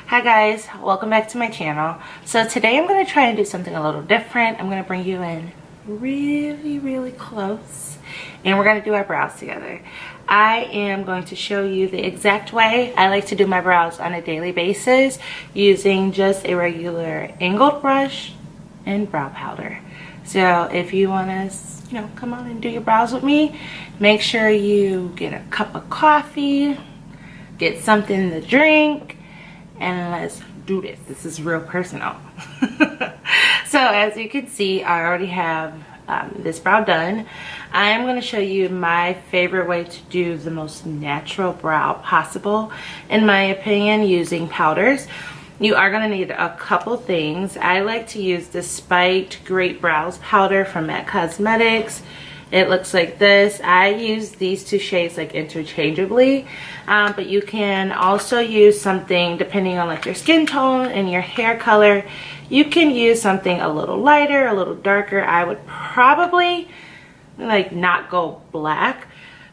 Hi guys, welcome back to my channel. So today I'm going to try and do something a little different. I'm going to bring you in really close and we're going to do our brows together. I am going to show you the exact way I like to do my brows on a daily basis using just a regular angled brush and brow powder. So if you want to, come on and do your brows with me, make sure you get a cup of coffee, get something to drink, and let's do this. This is real personal. So as you can see, I already have this brow done. I am going to show you my favorite way to do the most natural brow possible, in my opinion, using powders. You are going to need a couple things. I like to use the Spiked Great Brows powder from MAC Cosmetics. It looks like this. I use these two shades like interchangeably, but you can also use something depending on like your skin tone and your hair color. You can use something a little lighter, a little darker. I would probably like not go black,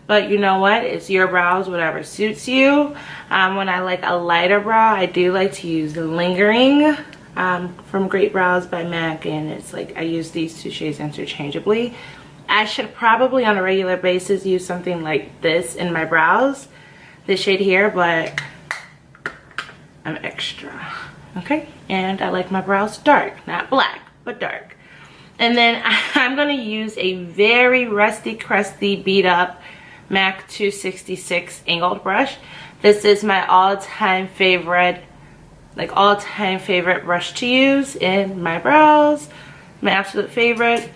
but you know what, it's your brows, whatever suits you. When I like a lighter brow, I do like to use the Lingering from Great Brows by MAC, and it's like I use these two shades interchangeably. I should probably on a regular basis use something like this in my brows, this shade here, but I'm extra, okay? And I like my brows dark, not black, but dark. And then I'm gonna use a very rusty, crusty, beat up MAC 266 angled brush. This is my all-time favorite, brush to use in my brows, my absolute favorite.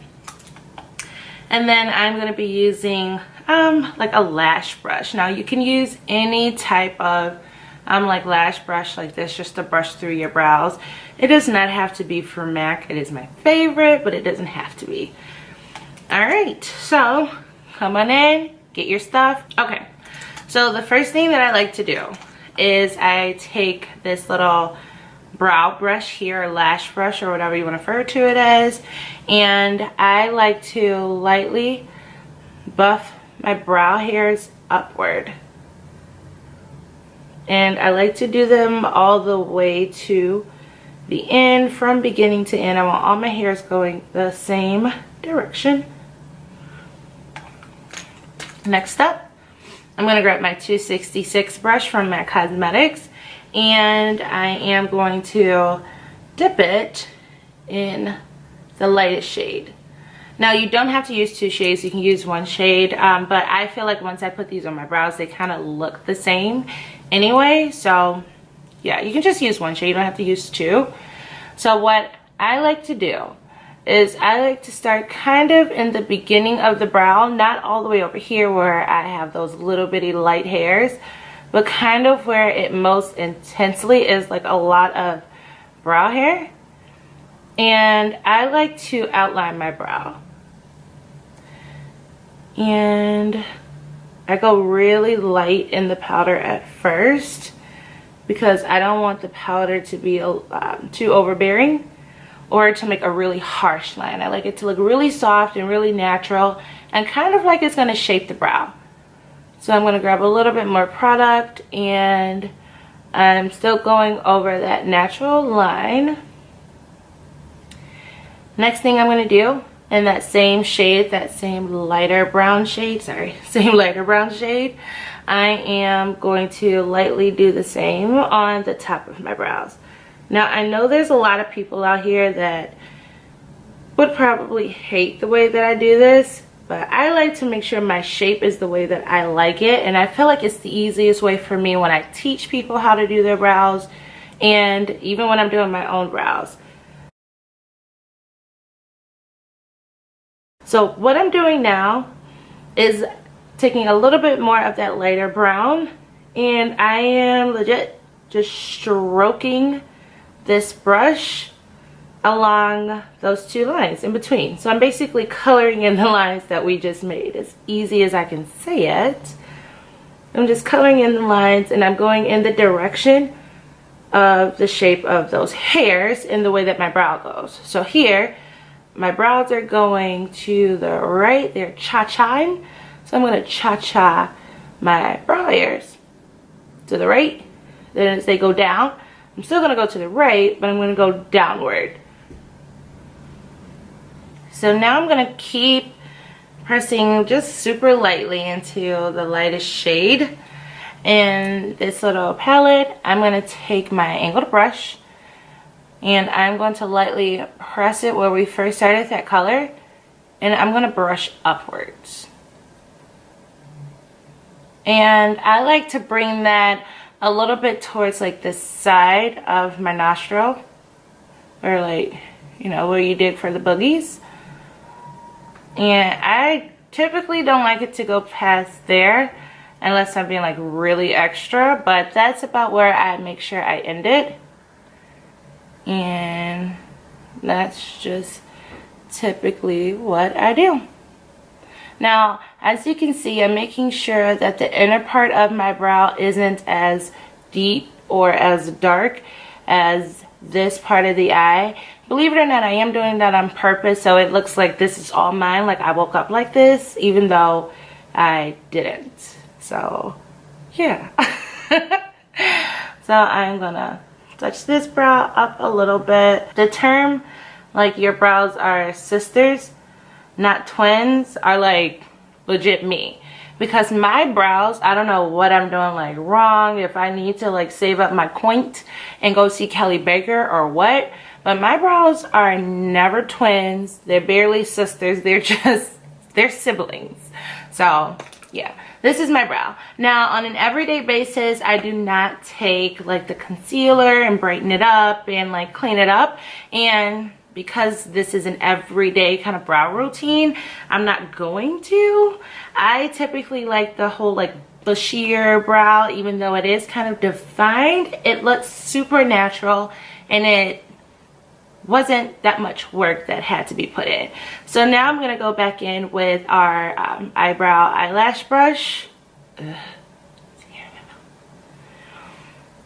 And then I'm going to be using like a lash brush. Now you can use any type of like lash brush like this just to brush through your brows. It does not have to be from MAC. It is my favorite, but it doesn't have to be. Alright, so come on in, get your stuff. Okay, so the first thing that I like to do is I take this little brow brush here, or lash brush, or whatever you want to refer to it as, and I like to lightly buff my brow hairs upward, and I like to do them all the way to the end, from beginning to end. I want all my hairs going the same direction. Next up, I'm going to grab my 266 brush from MAC Cosmetics, and I am going to dip it in the lightest shade. Now you don't have to use two shades, you can use one shade, but I feel like once I put these on my brows they kind of look the same anyway, so yeah, you can just use one shade, you don't have to use two. So what I like to do is I like to start kind of in the beginning of the brow, not all the way over here where I have those little bitty light hairs, but kind of where it most intensely is like a lot of brow hair. And I like to outline my brow. And I go really light in the powder at first because I don't want the powder to be too overbearing or to make a really harsh line. I like it to look really soft and really natural and kind of like it's going to shape the brow. So I'm going to grab a little bit more product, and I'm still going over that natural line. Next thing I'm going to do, in that same shade, that same lighter brown shade, I am going to lightly do the same on the top of my brows. Now I know there's a lot of people out here that would probably hate the way that I do this, but I like to make sure my shape is the way that I like it, and I feel like it's the easiest way for me when I teach people how to do their brows, and even when I'm doing my own brows. So what I'm doing now is taking a little bit more of that lighter brown, and I am legit just stroking this brush along those two lines in between. So I'm basically coloring in the lines that we just made, as easy as I can say it. I'm just coloring in the lines, and I'm going in the direction of the shape of those hairs in the way that my brow goes. So here my brows are going to the right, they're cha-chaing, so I'm going to cha-cha my brow hairs to the right. Then as they go down, I'm still gonna go to the right, but I'm gonna go downward. So now I'm gonna keep pressing just super lightly into the lightest shade. And this little palette, I'm gonna take my angled brush and I'm going to lightly press it where we first started that color, and I'm gonna brush upwards. And I like to bring that a little bit towards like the side of my nostril, or like, you know, where you did for the boogies. And I typically don't like it to go past there unless I'm being like really extra, but that's about where I make sure I end it. And that's just typically what I do. Now, as you can see, I'm making sure that the inner part of my brow isn't as deep or as dark as this part of the eye. Believe it or not, I am doing that on purpose, so it looks like this is all mine, like I woke up like this, even though I didn't. So, yeah. So I'm gonna touch this brow up a little bit. The term, like your brows are sisters, not twins, are like legit me, because my brows, I don't know what I'm doing like wrong, if I need to like save up my point and go see Kelly Baker or what, but my brows are never twins. They're barely sisters. They're siblings. So yeah, this is my brow. Now on an everyday basis, I do not take like the concealer and brighten it up and like clean it up, and because this is an everyday kind of brow routine, I'm not going to. I typically like the whole like bushier brow, even though it is kind of defined. It looks super natural, and it wasn't that much work that had to be put in. So now I'm gonna go back in with our eyebrow eyelash brush.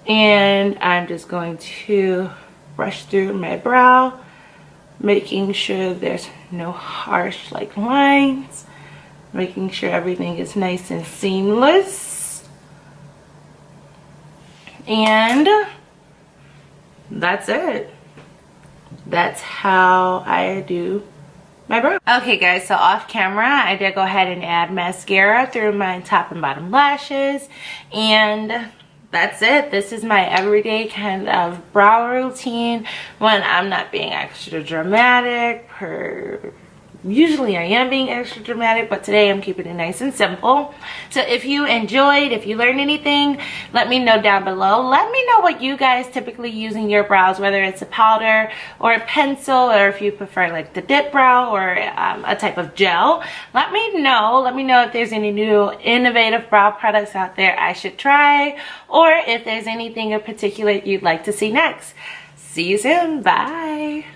And I'm just going to brush through my brow, making sure there's no harsh like lines, making sure everything is nice and seamless. And that's it. That's how I do my brow. Okay guys, so off camera I did go ahead and add mascara through my top and bottom lashes, and that's it. This is my everyday kind of brow routine when I'm not being extra dramatic. Usually I am being extra dramatic, but today I'm keeping it nice and simple. So if you enjoyed, if you learned anything, let me know down below. Let me know what you guys typically use in your brows, whether it's a powder or a pencil, or if you prefer like the dip brow or a type of gel. Let me know. Let me know if there's any new innovative brow products out there I should try, or if there's anything in particular you'd like to see next. See you soon. Bye.